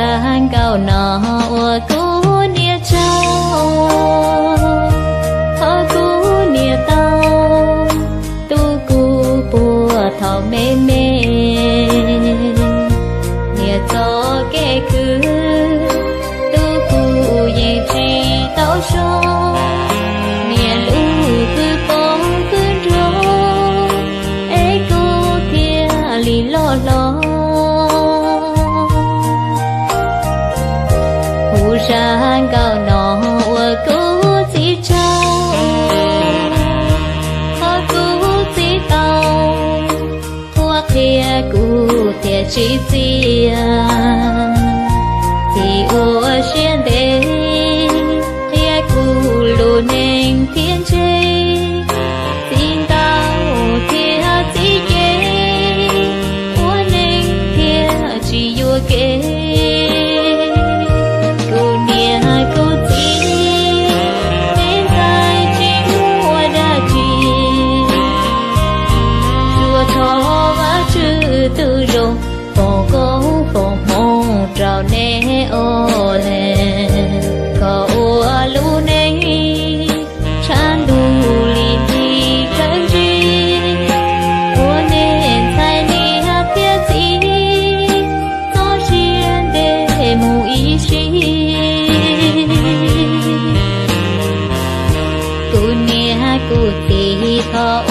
山高闹我姑娘照，和姑娘到独孤波涛妹妹，你走给个独孤也知道说，你路个风个柔，哎姑天里落落。湖山高闹我姑自照，和姑自道，我贴姑贴去接，自我选的贴姑路能天追，听到贴自己，我能贴只有给。tự rong phò có phò mong trào nè ô lên có ô lu nè chan du li đi cái gì ô nên sai ni ha tiếc gì có chuyện để mu ý chi cô nè cô tì thọ